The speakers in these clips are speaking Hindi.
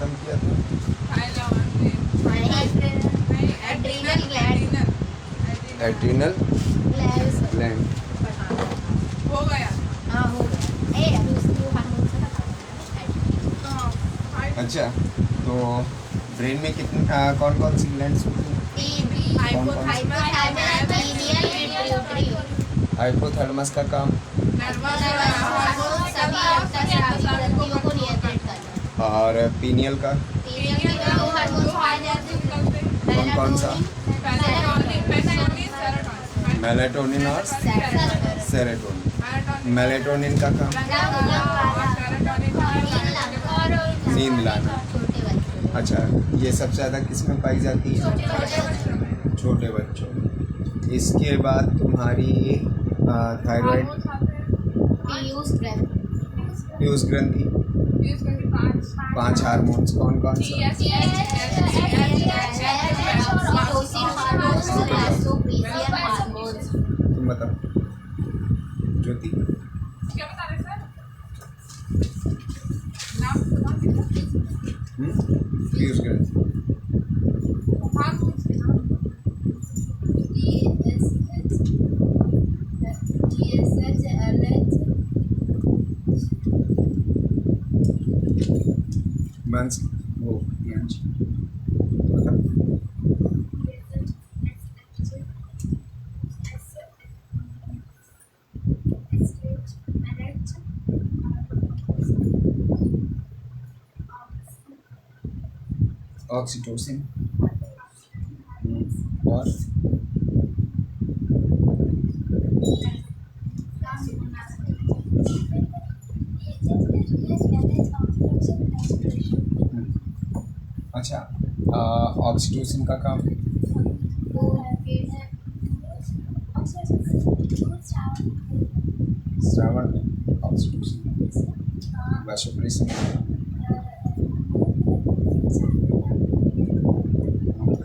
खत्म किया था? एड्रीनल ग्लैंड हो गया। हाँ हो गया। अभी उसको हार्मोन से अच्छा, तो ब्रेन में कितने कौन कौन सी ग्लैंड्स होती हैं? हाइपोथैलेमस का काम को नियंत्रित करना। और पीनियल का कौन कौन सा? मेलेटोनिन और सेरोटोनिन। मेलेटोनिन का काम नींद लाना। अच्छा, ये सबसे ज़्यादा किस में पाई जाती है? छोटे बच्चों में। इसके बाद तुम्हारी थायराइड, पीयूष ग्रंथि, 5 हार्मोन्स कौन कौन सा? तुम बताओ ज्योति। क्या बता रहे सर? नाम पीयूष ग्रंथि। मंस वो यांश बताओ। ऑक्सीटोसिन और अच्छा, ऑक्सीटोसिन का काम श्रावण में ऑक्सीटोसिन वैसोप्रेसिन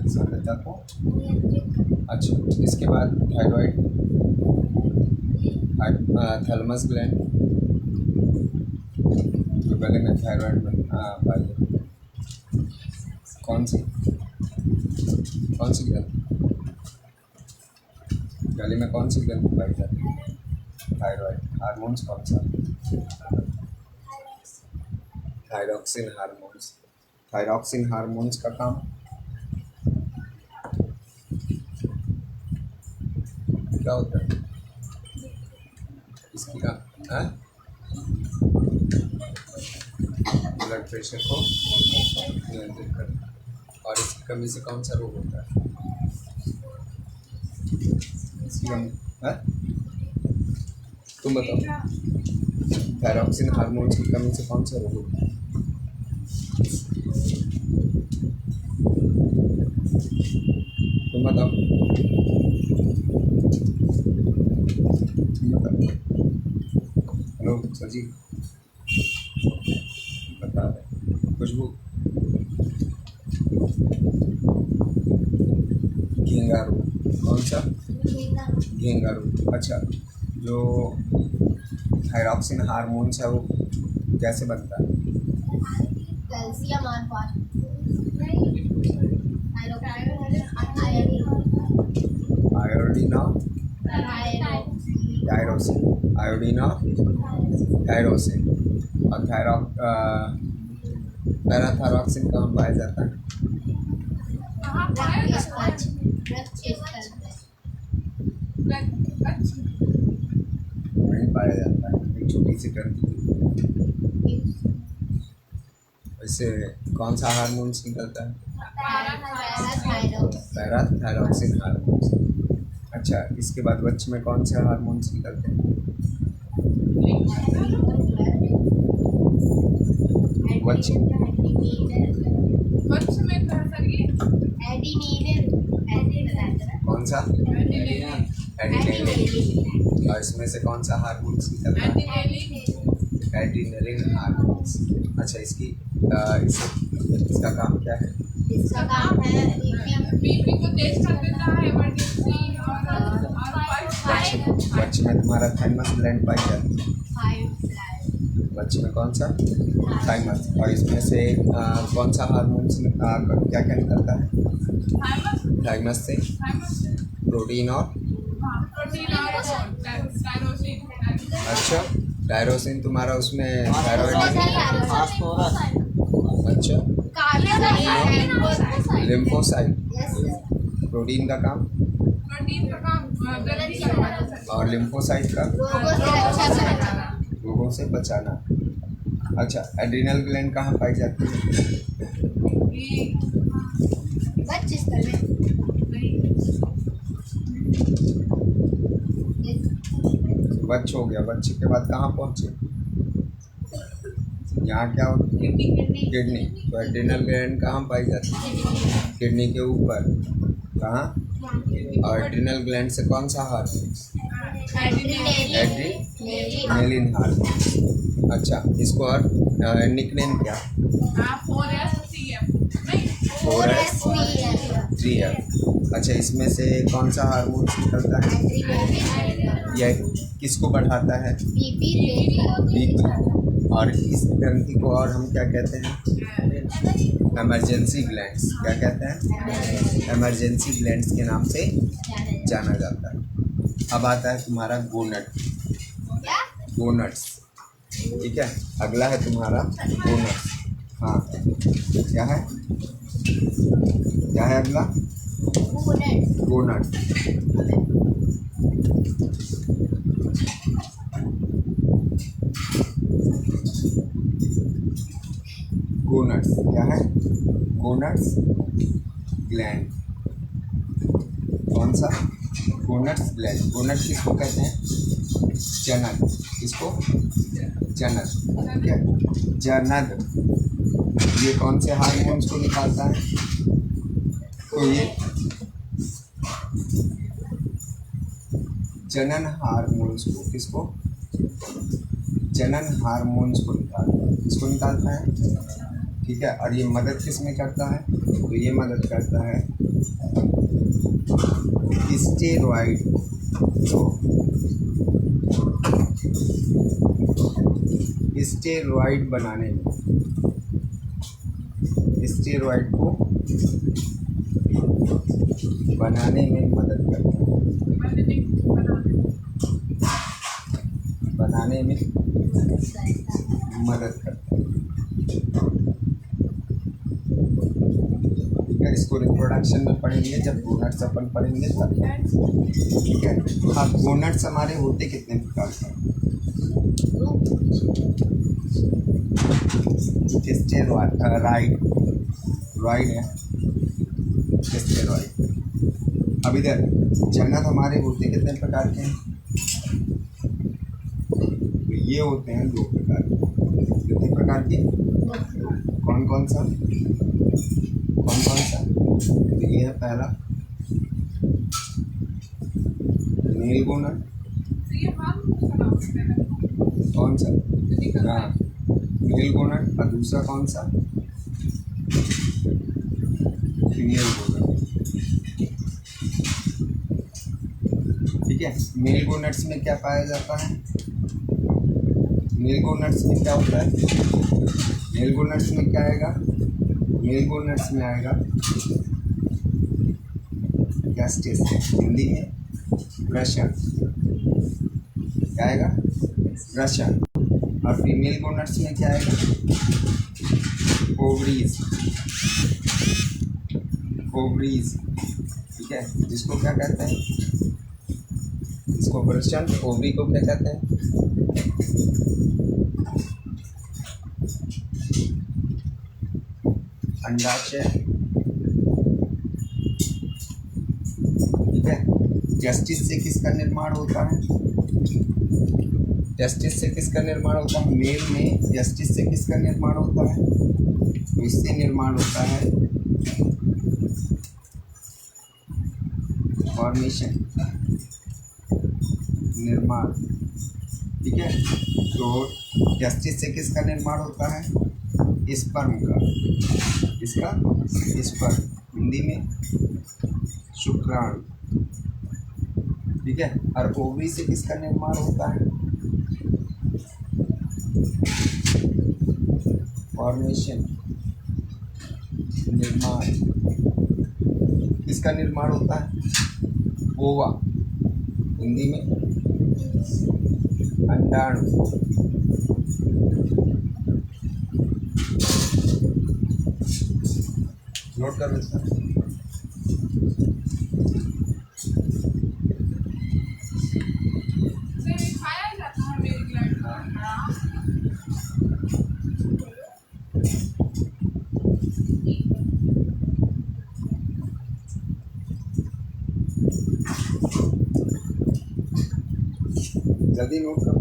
सांद्रता को। अच्छा, इसके बाद थायराइड, थैलेमस ग्लैंड, तो गले में थायराइड पाई जाती है। कौन सी ग्रंथि? गले में कौन सी ग्रंथि पाई जाती है? थायराइड। हार्मोन्स कौन सा? Thyroxine hormones. थायरॉक्सिन हार्मोन्स का काम क्या होता है? इसकी का ब्लड प्रेशर को नियंत्रित करना। और इसकी कमी से कौन सा रोग होता है? इसकी कमी तुम बताओ। थायरॉक्सिन हार्मोन्स की कमी से कौन सा रोग होता है? तुम बताओ। हेलो सर जी, बता रहे खुशबू। घेंगारू कौन सा? घेंगारू। अच्छा, जो थायरॉक्सिन हार्मोन्स है वो कैसे बनता है? कैल्शियम और आयोडीन और टायरोसिन। आयोडीन और टायरोसिन। और पैराथायरॉक्सिन कहाँ पाया जाता है? नहीं पाया जाता है, एक छोटी सी ग्रंथि। वैसे कौन सा हार्मोन्स निकलता है? पैराथायरॉक्सिन हार्मोन्स। अच्छा, इसके बाद वक्ष में कौन से हार्मोन्स निकलते हैं? वक्ष में कौन सा? एडिनेलिन। और इसमें से कौन सा हार्मोन्स निकलता है? Adrenaline hormones. अच्छा, इसका काम क्या है? इसका काम है बीपी को तेज कर देता है, इमरजेंसी और वक्ष में तुम्हारा थाइमस ग्लैंड पाई जाती है। बच्चे में कौन सा? थाइमस। और इसमें से कौन सा हार्मोन क्या क्या निकलता है? थाइमस से प्रोटीन और अच्छा टायरोसिन तुम्हारा उसमें थायराइड में। अच्छा लिम्फोसाइट प्रोटीन का काम और लिम्फोसाइट का रोगों से बचाना। अच्छा एड्रिनल ग्लैंड कहाँ पाई जाती है? वच्छ हो गया, वच्छ के बाद कहाँ पहुँचे? यहाँ क्या होती है? किडनी। तो एड्रिनल ग्लैंड कहाँ पाई जाती है? किडनी के ऊपर। कहाँ? और एड्रिनल ग्लैंड से कौन सा हार्मोन? Adrenaline hormone. अच्छा इसको और निकनेम क्या? 4S3F। अच्छा इसमें से कौन सा हार्मोन निकलता है? यह किसको बढ़ाता है? बीपी। और इस ग्रंथि को और हम क्या कहते हैं? Emergency glands. क्या कहते हैं? इमरजेंसी ग्लैंड्स के नाम से जाना जाता है। अब आता है तुम्हारा गोनट। गोनट्स ठीक है। अगला है तुम्हारा गोनट्स। हाँ क्या है? क्या है अगला? गोनट। गोनट्स क्या है? गोनट्स ग्लैंड। कौन सा? गोनट्स ग्लैंड। गोनट किसको कहते हैं? जनन। किसको? जनन। ठीक है। जनन ये कौन से हार्मोन्स को निकालता है? तो ये जनन हार्मोन्स को, किसको? जनन हार्मोन्स को निकालता है। किसको निकालता है? ठीक है। और ये मदद किस में करता है? तो ये मदद करता है स्टेरॉइड स्टेरॉइड बनाने में। स्टेरॉइड को बनाने में मदद करता है। बनाने में मदद करता है। ठीक है। इसको रिप्रोडक्शन में पढ़ेंगे जब गोनट्स अपन पढ़ेंगे तब। ठीक है। हाँ गोनट्स हमारे होते कितने प्रकार के? राइड है स्टेरॉइड। अब इधर जनन हमारे होते कितने प्रकार के हैं? तो ये होते हैं 2 प्रकार के। कितने प्रकार के? कौन कौन सा? तो ये है पहला मेल गोनट। कौन सा? हाँ मेल गोनट। और दूसरा कौन सा? Female gonad. ठीक है। मेल गोनट्स में क्या पाया जाता है? मेल गोनट्स में क्या होता है? मेल गोनट्स में क्या आएगा? मेल गोनट्स में आएगा गैस्ट्रिस। हिंदी में वृषण। क्या आएगा? वृषण। और फीमेल गोनट्स में क्या आएगा? ओवरीज। ओवरीज। ठीक है। जिसको क्या कहते हैं? इसको वृषण। ओवरी को क्या कहते हैं? अंडाशय। ठीक है। टेस्टिस से किसका निर्माण होता है? टेस्टिस से किसका निर्माण होता है? मेल में टेस्टिस से किसका निर्माण होता है? तो इससे निर्माण होता है फॉर्मेशन, निर्माण। ठीक है। तो टेस्टिस से किसका निर्माण होता है? स्पर्म का। इसका स्पर्म। हिंदी में शुक्राणु। ठीक है। और ओवरी से किसका निर्माण होता है? फॉर्मेशन, निर्माण। किसका निर्माण होता है? ओवा, हिंदी में अंडाणु। नोट कर इसका। खाया जाता है मेरी ग्लैंड का। जल्दी नोट करो।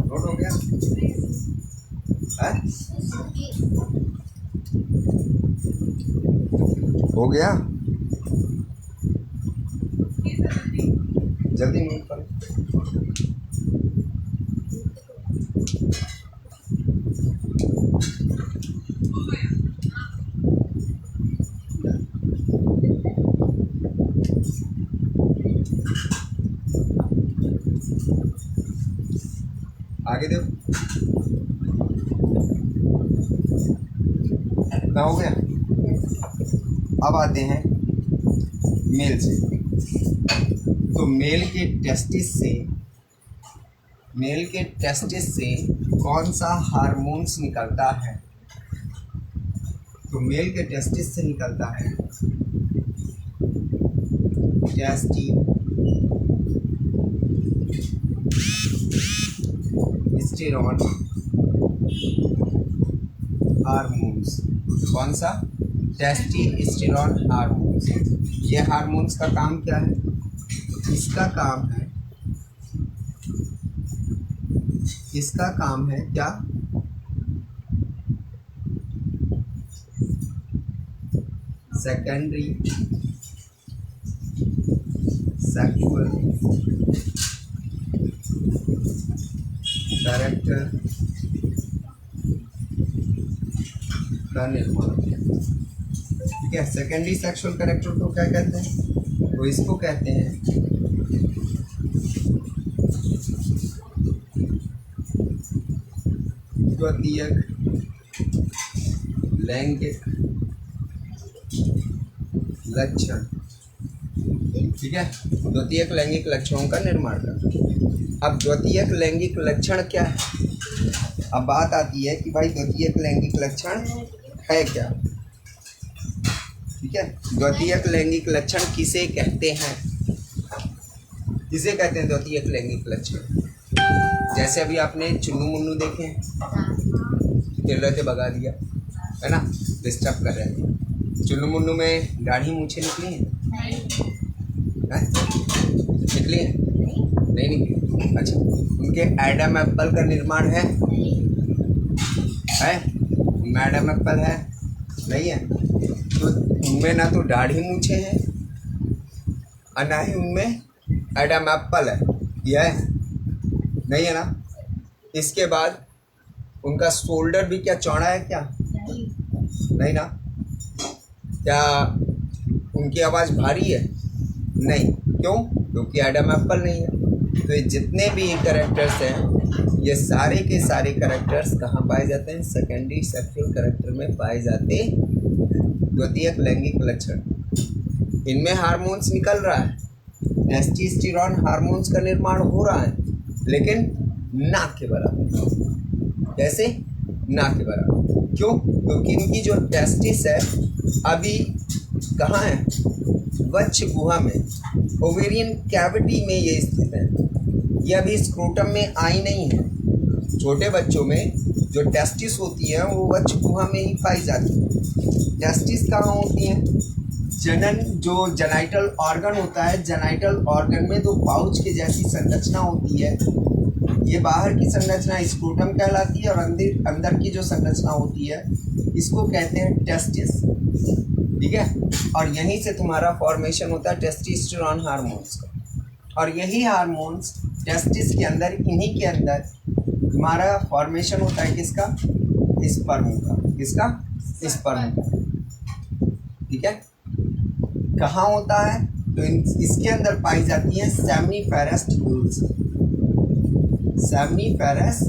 नोट हो गया? है? हो गया? जल्दी नोट करो। आगे देखो, कितना हो गया? अब आते हैं मेल से। तो मेल के टेस्टिस से कौन सा हार्मोन्स निकलता है? तो मेल के टेस्टिस से निकलता है टेस्टोस्टेरोन हार्मोन्स। कौन सा? Testosterone hormones. ये हार्मोन्स का काम क्या है? इसका काम है क्या? सेकेंडरी सेक्सुअल कैरेक्टर का निर्माण। ठीक है, सेकेंडरी सेक्सुअल कैरेक्टर को क्या कहते हैं? तो इसको कहते हैं द्वितीयक लैंगिक लक्षण। ठीक है, द्वितीयक लैंगिक लक्षणों का निर्माण करना। अब द्वितीयक लैंगिक लक्षण क्या है? अब बात आती है कि भाई द्वितीयक लैंगिक लक्षण है क्या? ठीक है, द्वितीयक लैंगिक लक्षण किसे कहते हैं? किसे कहते हैं द्वितीयक लैंगिक लक्षण? जैसे अभी आपने चुन्नू मुन्नू देखे हैं, खेल रहे थे, भगा दिया, है ना, डिस्टर्ब कर रहे थे। चुन्नू मुन्नू में दाढ़ी मूछें निकली हैं? निकली हैं? नहीं निकली। अच्छा, उनके एडम एप्पल का निर्माण है? मैडम एप्पल है? नहीं है। तो उनमें ना तो दाढ़ी मूछे हैं और ना ही उनमें एडम एप्पल है। यह है? नहीं है ना। इसके बाद उनका शोल्डर भी क्या चौड़ा है क्या? नहीं ना। क्या उनकी आवाज़ भारी है? नहीं। क्यों? क्योंकि एडम एप्पल नहीं है। तो ये जितने भी कैरेक्टर्स हैं, ये सारे के सारे कैरेक्टर्स कहाँ पाए जाते हैं? सेकेंडरी सेक्सुअल कैरेक्टर में पाए जाते। द्वितीयक लैंगिक लक्षण, इनमें हार्मोन्स निकल रहा है, टेस्टोस्टेरोन हार्मोन्स का निर्माण हो रहा है, लेकिन ना के बराबर। कैसे? ना के बराबर। क्यों? क्योंकि इनकी जो टेस्टिस है अभी कहाँ है? वक्ष गुहा में, ओवेरियन कैविटी में ये स्थित है। ये अभी स्क्रोटम में आई नहीं है। छोटे बच्चों में जो टेस्टिस होती है वो वक्ष गुहा में ही पाई जाती है। टेस्टिस कहाँ होती है? जनन, जो जेनाइटल ऑर्गन होता है, जेनाइटल ऑर्गन में तो पाउच के जैसी संरचना होती है, ये बाहर की संरचना स्क्रोटम कहलाती है और अंदर अंदर की जो संरचना होती है इसको कहते हैं टेस्टिस, ठीक है। और यहीं से तुम्हारा फॉर्मेशन होता है टेस्टोस्टेरोन हार्मोन्स का, और यही हार्मोन्स टेस्टिस के अंदर, इन्हीं के अंदर तुम्हारा फॉर्मेशन होता है किसका, स्पर्म का। किसका? स्पर्म का, ठीक है। कहाँ होता है? तो इसके अंदर पाई जाती है सेमनीफेरस ट्यूब्यूल्स। सेमनीफेरस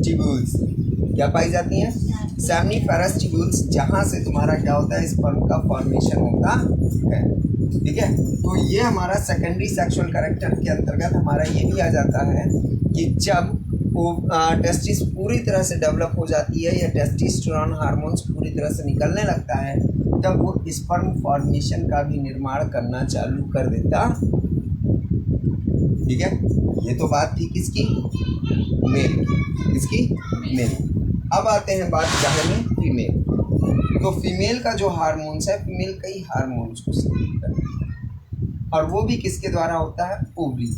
ट्यूब्यूल्स क्या पाई जाती हैं? सेमनीफेरस ट्यूब्यूल्स, जहाँ से तुम्हारा क्या होता है, स्पर्म का फॉर्मेशन होता है, ठीक है। तो ये हमारा सेकेंडरी सेक्सुअल कैरेक्टर के अंतर्गत हमारा ये भी आ जाता है कि जब टेस्टिस पूरी तरह से डेवलप हो जाती है या टेस्टोस्टेरोन हार्मोन्स पूरी तरह से निकलने लगता है, तब वो स्पर्म फॉर्मेशन का भी निर्माण करना चालू कर देता, ठीक है। ये तो बात थी किसकी? मेल। किसकी? मेल। अब आते हैं बात जाहिर में फीमेल। तो फीमेल का जो हार्मोन्स है, फीमेल कई हार्मोन्स को सिक्रीट करती है, और वो भी किसके द्वारा होता है? ओवरी,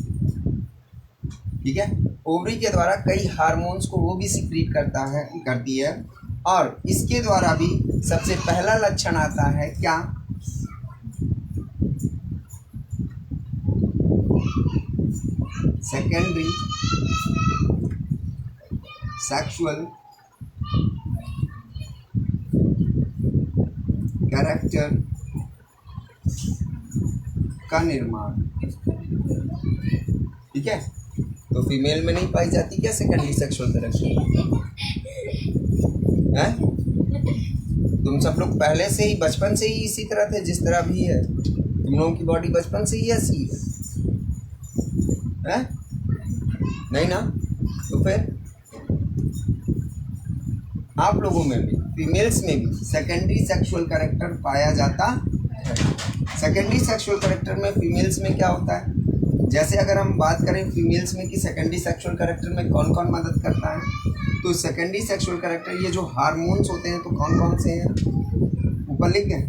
ठीक है। ओवरी के द्वारा कई हार्मोन्स को वो भी सिक्रीट करती है, और इसके द्वारा भी सबसे पहला लक्षण आता है क्या? सेकेंडरी सेक्सुअल कैरेक्टर का निर्माण, ठीक है। तो फीमेल में नहीं पाई जाती क्या सेकेंडरी सेक्सुअल कैरेक्टर? हैं? तुम सब लोग पहले से ही, बचपन से ही इसी तरह थे जिस तरह भी है। तुम लोगों की बॉडी बचपन से ही ऐसी है, नहीं ना? तो फिर आप लोगों में भी, फीमेल्स में भी सेकेंडरी सेक्सुअल कैरेक्टर पाया जाता है। सेकेंडरी सेक्सुअल कैरेक्टर में फीमेल्स में क्या होता है? जैसे अगर हम बात करें फीमेल्स में कि सेकेंडरी सेक्सुअल कैरेक्टर में कौन कौन मदद करता है, तो सेकेंडरी सेक्सुअल कैरेक्टर ये जो हार्मोन्स होते हैं तो कौन कौन से हैं? ऊपर लिख दें,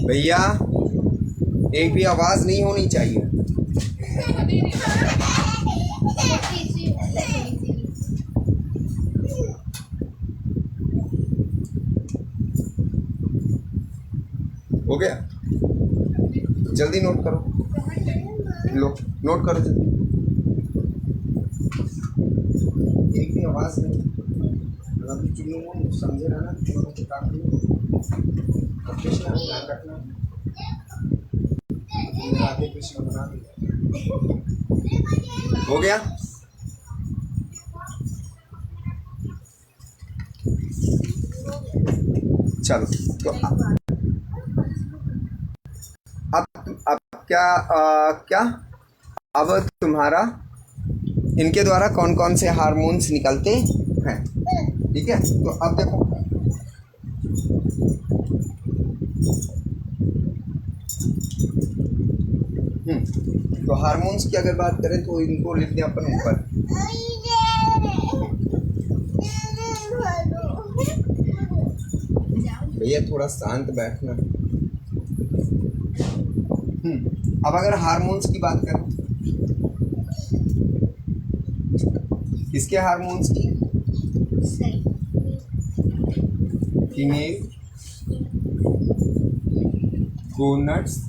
भैया एक भी आवाज नहीं होनी चाहिए। हो गया? जल्दी नोट करो, लो नोट करो जल्दी। एक भी आवाज नहीं, अगर चुनूंगा समझे रहना, काम कृष्ण ध्यान रखना, राधे कृष्ण बना दिया। हो गया? चलो, तो अब क्या अब तुम्हारा इनके द्वारा कौन कौन से हार्मोन्स निकलते हैं, ठीक है। तो अब देखो, तो हार्मोन्स की अगर बात करें तो इनको लिख दें अपन ऊपर। भैया थोड़ा शांत बैठना। अब अगर हार्मोन्स की बात करें, किसके हार्मोन्स की? फीमेल गोनड्स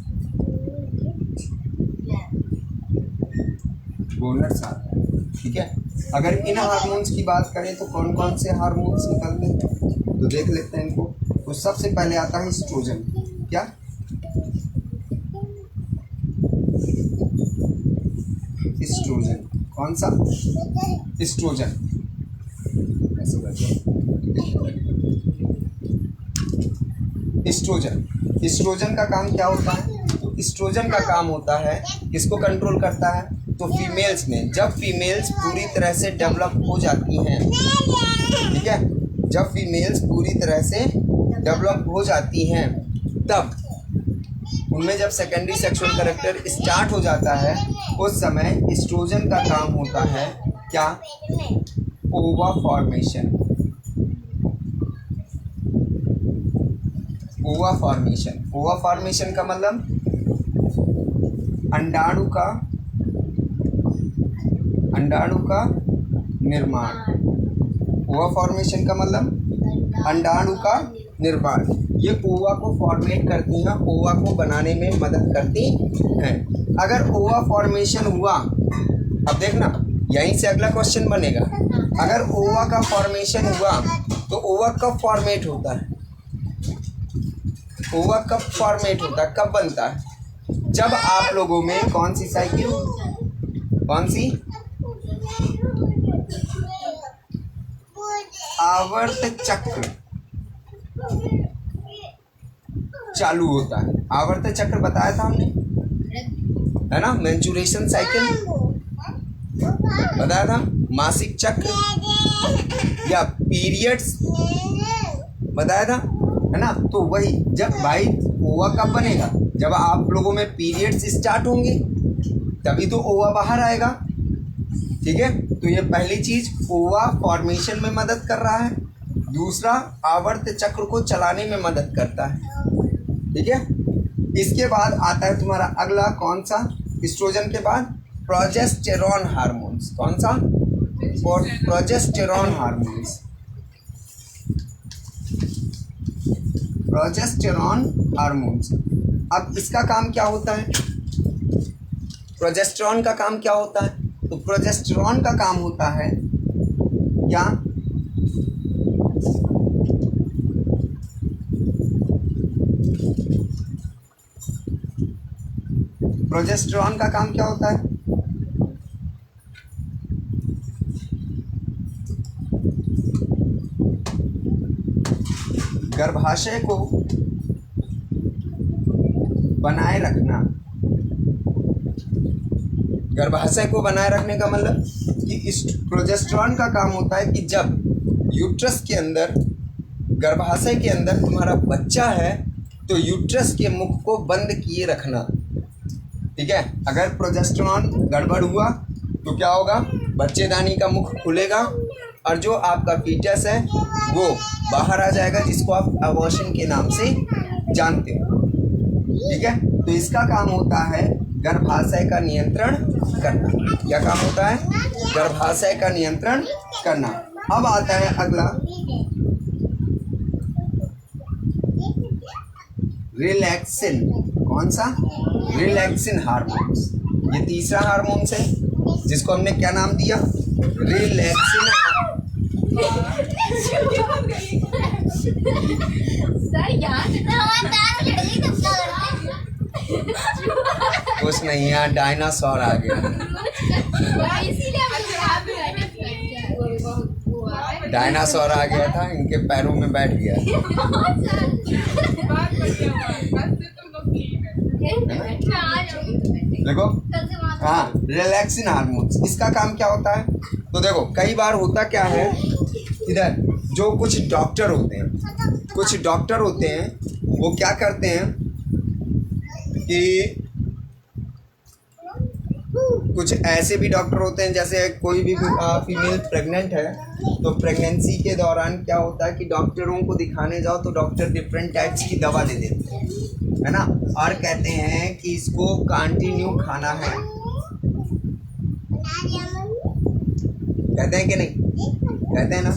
आते हैं, ठीक है। अगर इन हार्मोन्स की बात करें तो कौन कौन से हार्मोन्स निकलते हैं, तो देख लेते हैं इनको। तो सबसे पहले आता है एस्ट्रोजन। क्या? एस्ट्रोजन। कौन सा? एस्ट्रोजन। एस्ट्रोजन, एस्ट्रोजन का काम क्या होता है? तो एस्ट्रोजन का काम होता है, किसको कंट्रोल करता है? तो फीमेल्स में, जब फीमेल्स पूरी तरह से डेवलप हो जाती हैं, ठीक है, जब फीमेल्स पूरी तरह से डेवलप हो जाती हैं, तब उनमें जब सेकेंडरी सेक्सुअल कैरेक्टर स्टार्ट हो जाता है, उस समय एस्ट्रोजन का काम होता है क्या? ओवा फॉर्मेशन। ओवा फॉर्मेशन। ओवा फॉर्मेशन का मतलब अंडाणु का निर्माण। ओवा फॉर्मेशन का मतलब अंडाणु का निर्माण। ये ओवा को फॉर्मेट करती हैं, ओवा को बनाने में मदद करती हैं। अगर ओवा फॉर्मेशन हुआ, अब देखना यहीं से अगला क्वेश्चन बनेगा, अगर ओवा का फॉर्मेशन हुआ तो ओवा कब फॉर्मेट होता है? ओवा कब फॉर्मेट होता है, कब बनता है? जब आप लोगों में कौन सी साइकिल, कौन सी? आवर्त चक्र चालू होता है। आवर्त चक्र बताया था हमने, है ना? मेंचुरेशन साइकिल बताया था, मासिक चक्र या पीरियड्स बताया था, है ना? तो वही, जब भाई ओवा कब बनेगा? जब आप लोगों में पीरियड्स स्टार्ट होंगे तभी तो ओवा बाहर आएगा। ठीक है, तो ये पहली चीज ओवा फॉर्मेशन में मदद कर रहा है, दूसरा आवर्त चक्र को चलाने में मदद करता है। ठीक है, इसके बाद आता है तुम्हारा अगला कौन सा? एस्ट्रोजन के बाद प्रोजेस्टेरॉन हार्मोन्स। कौन सा? Progesterone hormones. Progesterone hormones. अब इसका काम क्या होता है? प्रोजेस्टेरॉन का काम क्या होता है? तो प्रोजेस्टेरॉन का काम होता है क्या? प्रोजेस्टेरॉन का काम क्या होता है? गर्भाशय को बनाए रखना। गर्भाशय को बनाए रखने का मतलब कि इस प्रोजेस्टेरॉन का काम होता है कि जब यूट्रस के अंदर, गर्भाशय के अंदर तुम्हारा बच्चा है तो यूट्रस के मुख को बंद किए रखना। ठीक है, अगर प्रोजेस्टेरॉन गड़बड़ हुआ तो क्या होगा? बच्चेदानी का मुख खुलेगा और जो आपका फीटस है वो बाहर आ जाएगा, जिसको आप अबॉर्शन के नाम से जानते हो। ठीक है, तो इसका काम होता है गर्भाशय का नियंत्रण करना। क्या काम होता है? गर्भाशय का नियंत्रण करना। अब आता है अगला रिलैक्सिन। कौन सा? Relaxin hormones. ये तीसरा हार्मोन्स है जिसको हमने क्या नाम दिया? रिलैक्सिन। कुछ नहीं, यहाँ डायनासोर आ गया। डायनासोर आ गया था, इनके पैरों में बैठ गया। देखो, हाँ, रिलैक्सिन हार्मोन्स, इसका काम क्या होता है? तो देखो, कई बार होता क्या है, इधर जो कुछ डॉक्टर होते हैं वो क्या करते हैं कि कुछ ऐसे भी डॉक्टर होते हैं, जैसे कोई भी फीमेल प्रेग्नेंट है तो प्रेगनेंसी के दौरान क्या होता है कि डॉक्टरों को दिखाने जाओ तो डॉक्टर डिफरेंट टाइप्स की दवा दे देते हैं, है ना? और कहते हैं कि इसको कंटिन्यू खाना है। कहते हैं कि नहीं? कहते हैं ना।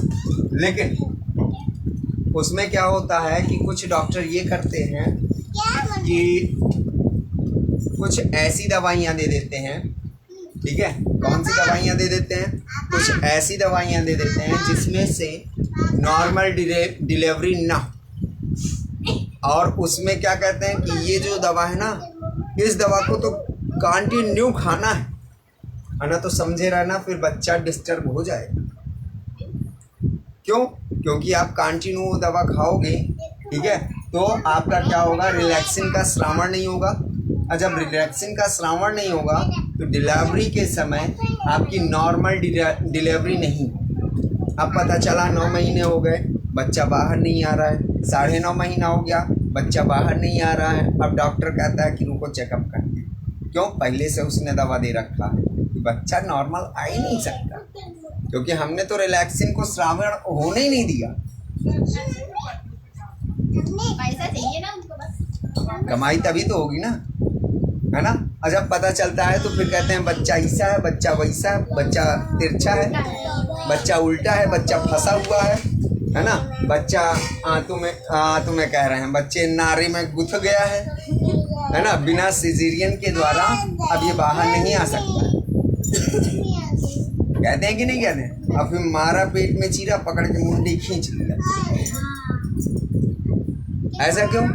लेकिन उसमें क्या होता है कि कुछ डॉक्टर ये करते हैं कि कुछ ऐसी दवाइयाँ दे देते हैं। ठीक है, कौन सी दवाइयाँ दे देते हैं? कुछ ऐसी दवाइयाँ दे देते हैं जिसमें से नॉर्मल डिलीवरी ना, और उसमें क्या कहते हैं कि ये जो दवा है ना, इस दवा को तो कंटिन्यू खाना है ना? तो समझे रहना, फिर बच्चा डिस्टर्ब हो जाएगा। क्यों? क्योंकि आप कंटिन्यू दवा खाओगे, ठीक है, तो आपका क्या होगा? रिलैक्सिन का श्रावण नहीं होगा, और जब रिलैक्सिन का श्रावण नहीं होगा तो डिलीवरी के समय आपकी नॉर्मल डिलीवरी नहीं। अब पता चला 9 महीने हो गए, बच्चा बाहर नहीं आ रहा है, 9.5 महीना हो गया, बच्चा बाहर नहीं आ रहा है। अब डॉक्टर कहता है कि रुको चेकअप करते हैं। क्यों? पहले से उसने दवा दे रखा है कि बच्चा नॉर्मल आ ही नहीं सकता, क्योंकि हमने तो रिलैक्सिन को श्रावण होने ही नहीं दिया। पैसा चाहिए ना उनको बस। कमाई तभी तो होगी ना, है ना। और जब पता चलता है तो फिर कहते हैं बच्चा ऐसा है, बच्चा वैसा है, बच्चा तिरछा है, बच्चा उल्टा है, बच्चा फंसा हुआ है ना। बच्चा तुम्हें कह रहे हैं बच्चे नारी में गुथ गया है ना। बिना सिजेरियन के द्वारा अब ये बाहर नहीं आ सकता। कहते हैं कि नहीं कहते हैं। अब फिर मारा पेट में चीरा, पकड़ के मुंडी खींच लिया। ऐसा क्यों?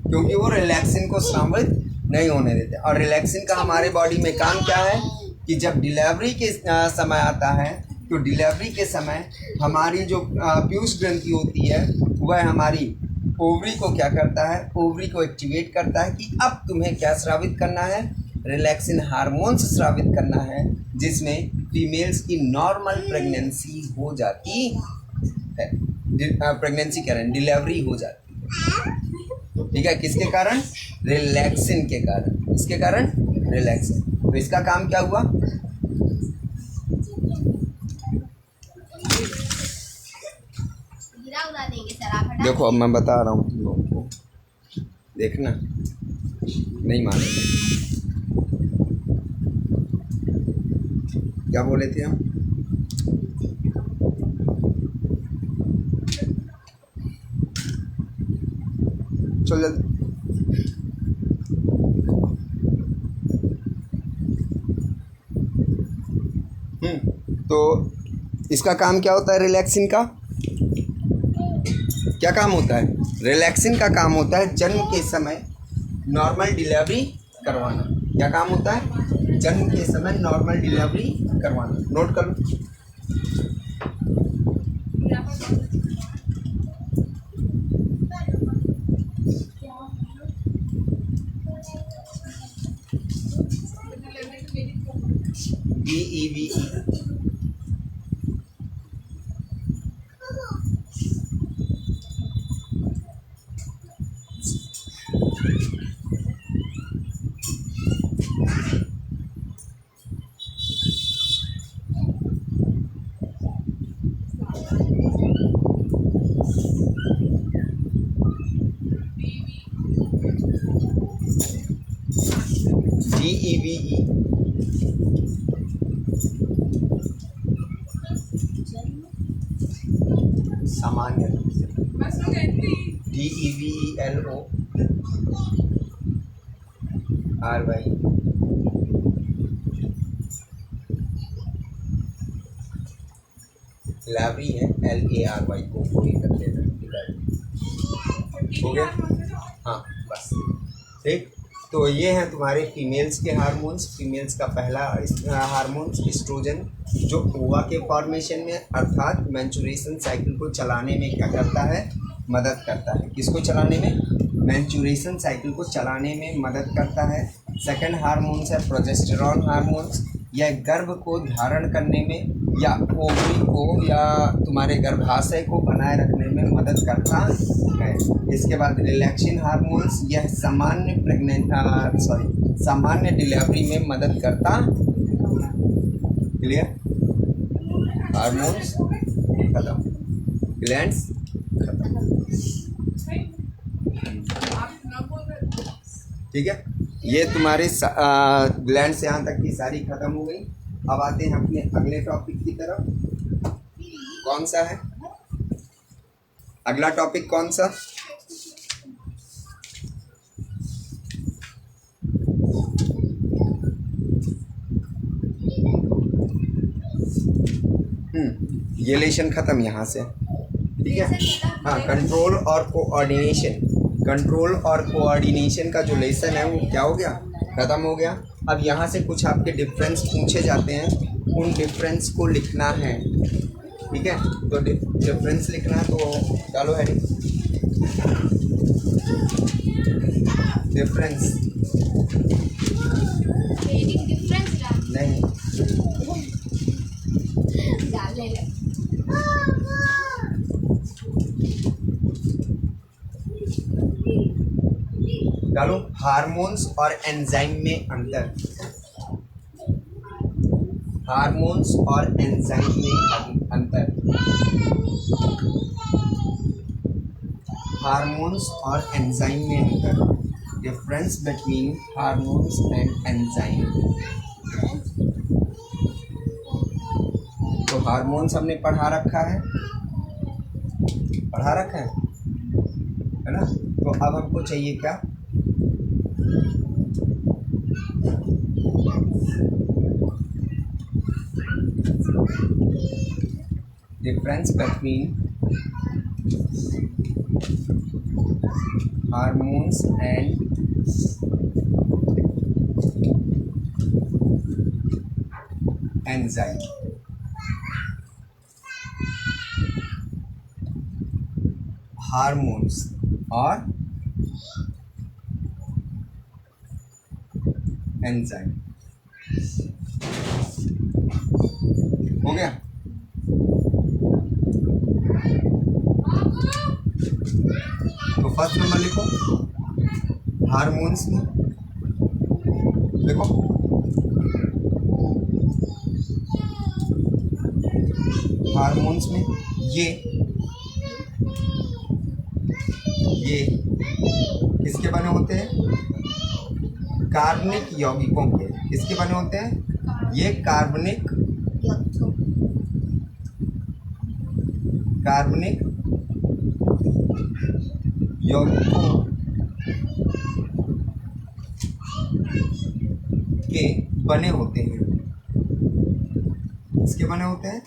क्योंकि वो रिलैक्सिन को स्रावित नहीं होने देते। और रिलैक्सिन का हमारे बॉडी में काम क्या है कि जब डिलीवरी के समय आता है तो डिलीवरी के समय हमारी जो पीयूष ग्रंथि होती है वह हमारी ओवरी को क्या करता है, ओवरी को एक्टिवेट करता है कि अब तुम्हें क्या स्रावित करना है, रिलैक्सिन हार्मोन्स स्रावित करना है, जिसमें फीमेल्स की नॉर्मल प्रेगनेंसी हो जाती है। प्रेगनेंसी कह रहे हैं, डिलीवरी हो जाती है। ठीक है, किसके कारण? रिलैक्सिन के कारण। इसके कारण रिलैक्सिन। तो इसका काम क्या हुआ? गिरा उड़ा देंगे सर आप, हटा देखो अब मैं बता रहा हूँ तुम लोगों को, देखना नहीं मानेंगे। क्या बोले थे हम? चल जल्दी। तो इसका काम क्या होता है? रिलैक्सिन का क्या काम होता है? रिलैक्सिन का काम होता है जन्म के समय नॉर्मल डिलीवरी करवाना। क्या काम होता है? जन्म के समय नॉर्मल डिलीवरी करवाना। नोट कर लो। DEVE सामान्य रूप से DEVELORY लाबरी है LARY को कोई कर लेना। हो गया? हाँ बस ठीक। तो ये हैं तुम्हारे फीमेल्स के हार्मोन्स। फीमेल्स का पहला हार्मोन्स एस्ट्रोजन, जो ओवा के फॉर्मेशन में अर्थात मेंस्ट्रुएशन साइकिल को चलाने में क्या करता है? मदद करता है। किसको चलाने में? मेंस्ट्रुएशन साइकिल को चलाने में मदद करता है। सेकंड हार्मोन्स है प्रोजेस्टेरॉन हार्मोन्स। यह गर्भ को धारण करने में या ओवरी को या तुम्हारे गर्भाशय को बनाए रखने में मदद करता है। इसके बाद रिलैक्सिन हार्मोन्स, यह सामान्य डिलीवरी में मदद करता। क्लियर? हार्मोन्स खत्म, ग्लैंड्स खत्म। ठीक है, ये तुम्हारी ग्लैंड से यहाँ तक की सारी खत्म हो गई। अब आते हैं अपने अगले टॉपिक की तरफ। कौन सा है अगला टॉपिक? कौन सा? ये लेशन खत्म यहाँ से। ठीक है, हाँ। कंट्रोल और कोऑर्डिनेशन। कंट्रोल और कोऑर्डिनेशन का जो लेसन है वो क्या हो गया? खत्म हो गया। अब यहाँ से कुछ आपके डिफरेंस पूछे जाते हैं, उन डिफरेंस को लिखना है। ठीक है, तो डिफरेंस लिखना है तो डालो हेडिंग डिफरेंस। नहीं, डालो हार्मोन्स और एंजाइम में अंतर। हार्मोन्स और एंजाइम में अंतर। हार्मोन्स और एंजाइम में अंतर। Difference between hormones and enzyme. तो हार्मोन्स हमने पढ़ा रखा है है ना। तो अब हमको चाहिए क्या, difference between hormones and enzyme. Hormones और एंजाइम। हो गया। तो फर्स्ट नंबर लिखो, हार्मोन्स में देखो, हार्मोन्स में ये किसके बने होते हैं, कार्बनिक यौगिकों के। किसके बने होते हैं, ये कार्बनिक यौगिकों के बने होते हैं। किसके बने होते हैं,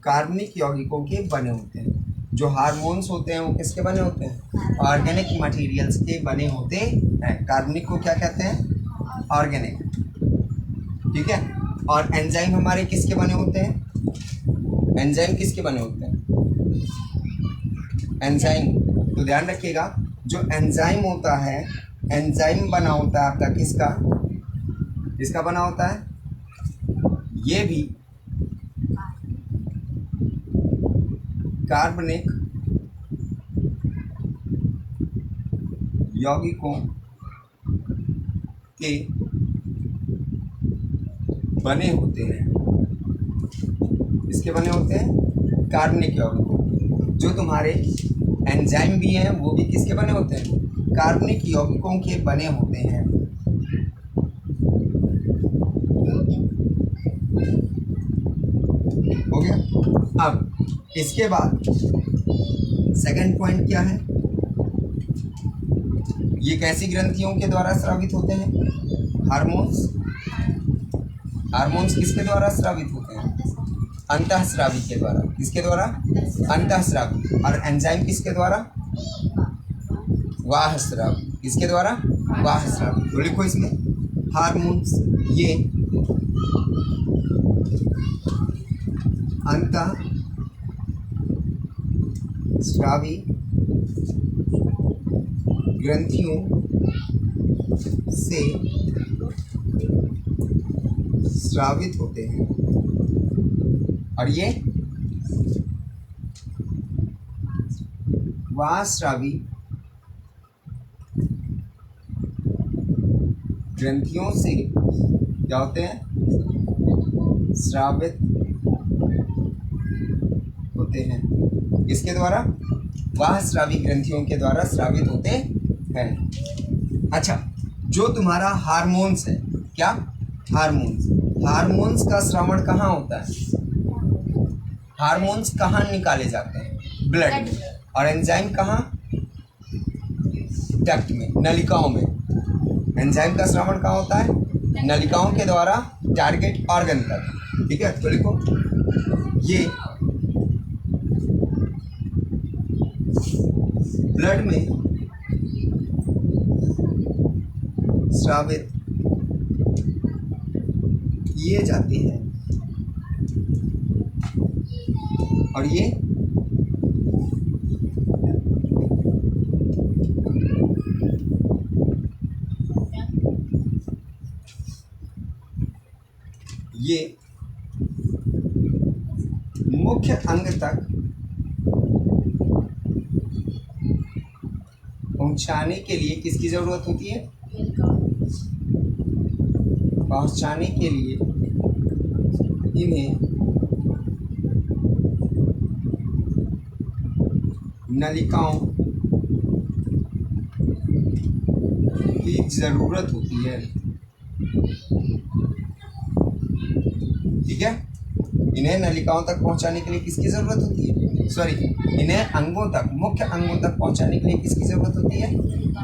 कार्बनिक यौगिकों के बने होते हैं। जो हार्मोन्स होते हैं वो किसके बने होते हैं, ऑर्गेनिक मटेरियल्स के बने होते हैं। कार्बनिक को क्या कहते हैं, ऑर्गेनिक, ठीक है। और एंजाइम हमारे किसके बने होते हैं, एंजाइम किसके बने होते हैं, एंजाइम। तो ध्यान रखिएगा, जो एंजाइम होता है, एंजाइम बना होता है आपका किसका बना होता है, ये भी कार्बनिक यौगिकों के बने होते हैं। इसके बने होते हैं, कार्बनिक यौगिकों। जो तुम्हारे एंजाइम भी हैं वो भी किसके बने होते हैं, कार्बनिक यौगिकों के बने होते हैं। हो गया। अब इसके बाद सेकंड पॉइंट क्या है, ये कैसी ग्रंथियों के द्वारा स्रावित होते हैं, हार्मोन्स किसके द्वारा स्रावित होते हैं, अंतःस्रावी के द्वारा। किसके द्वारा, अंतःस्रावी। और एंजाइम किसके द्वारा, बाह्यस्रावी। किसके द्वारा, बाह्यस्रावी। तो लिखो इसमें, हार्मोन्स ये अंतःस्रावी ग्रंथियों से स्रावित होते हैं। और ये बाह्यस्रावी ग्रंथियों से क्या होते हैं, स्रावित होते हैं। किसके द्वारा, बाह्यस्रावी ग्रंथियों के द्वारा स्रावित होते हैं। अच्छा, जो तुम्हारा हार्मोन्स है, क्या, हार्मोन्स का श्रवण कहाँ होता है, हार्मोन्स कहाँ निकाले जाते हैं, ब्लड में। और एंजाइम कहाँ, डक्ट में, नलिकाओं में। एंजाइम का श्रवण कहाँ होता है, नलिकाओं के द्वारा टारगेट ऑर्गन तक। ठीक है। तो लिखो, ये ब्लड में स्रावित किए जाते हैं। और ये मुख्य अंग तक पहुंचाने के लिए किसकी जरूरत होती है, पहुंचाने के लिए इन्हें नलिकाओं की जरूरत होती है। ठीक है, इन्हें नलिकाओं तक पहुंचाने के लिए किसकी जरूरत होती है? सॉरी, इन्हें अंगों तक, मुख्य अंगों तक पहुंचाने के लिए किसकी जरूरत होती है?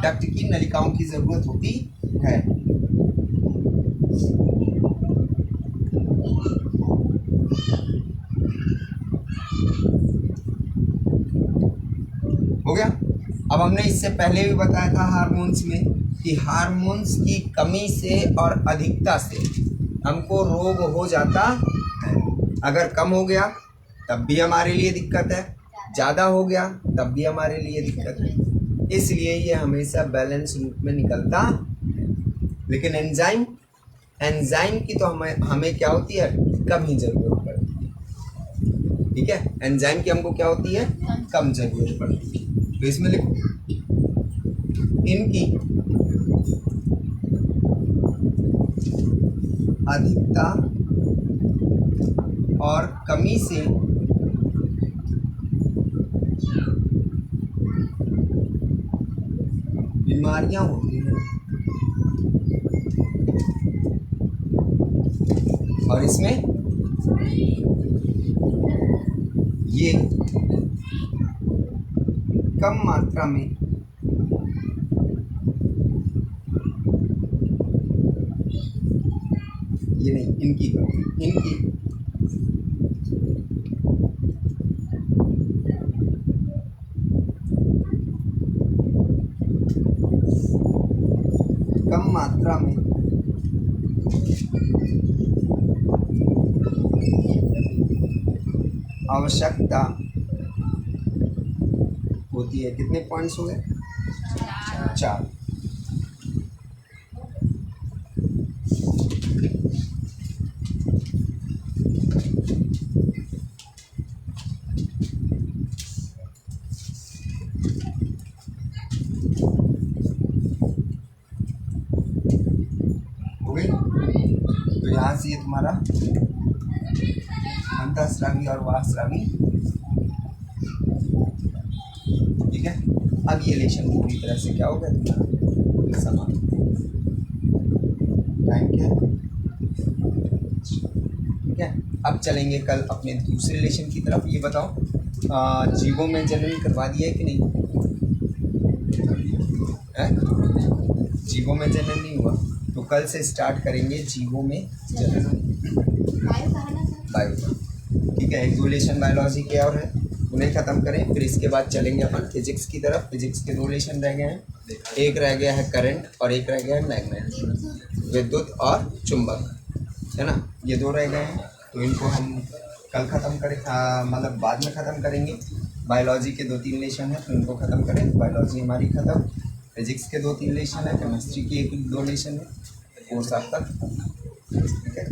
डक्ट की, नलिकाओं की जरूरत होती है। हो गया। अब हमने इससे पहले भी बताया था हार्मोन्स में कि हार्मोन्स की कमी से और अधिकता से हमको रोग हो जाता है। अगर कम हो गया तब भी हमारे लिए दिक्कत है, ज़्यादा हो गया तब भी हमारे लिए दिक्कत है। इसलिए ये हमेशा बैलेंस रूप में निकलता है। लेकिन एंजाइम की तो हमें क्या होती है? कम ही जरूरत पड़ती है। ठीक है, एंजाइम की हमको क्या होती है? कम जरूरत पड़ती है। तो इसमें लिखो, इनकी अधिकता और कमी से बीमारियां होती हैं। और इसमें ये कम मात्रा में ये नहीं, इनकी कम मात्रा में आवश्यकता होती है। कितने पॉइंट्स हो गए? 4। हो गई। तो यहाँ से ये तुम्हारा अंतःस्रावी और बाह्यस्रावी। ठीक है, अब ये रिलेशन पूरी तरह से क्या हो गया तुम्हारा? समान। टाइम क्या है? ठीक है, अब चलेंगे कल अपने दूसरे रिलेशन की तरफ। ये बताओ, जीवों में जनन करवा दिया है कि नहीं? है? जीवों में जनन नहीं हुआ, तो कल से स्टार्ट करेंगे जीवों में जनन। बायो। ठीक है, एक 2 रिलेशन बायोलॉजी के और है, उन्हें ख़त्म करें। फिर इसके बाद चलेंगे अपन फिजिक्स की तरफ। फिजिक्स के 2 रिलेशन रह गए हैं, एक रह गया है करंट और एक रह गया है मैग्नेट, विद्युत और चुंबक, है ना। ये 2 रह गए हैं, तो इनको हम कल ख़त्म करें, मतलब बाद में ख़त्म करेंगे। बायोलॉजी के 2-3 रिलेशन हैं, तो इनको ख़त्म करें। बायोलॉजी हमारी ख़त्म। फिजिक्स के 2-3 रिलेशन है, केमिस्ट्री की 1-2 रिलेशन है, कोर्स आपका। ठीक है।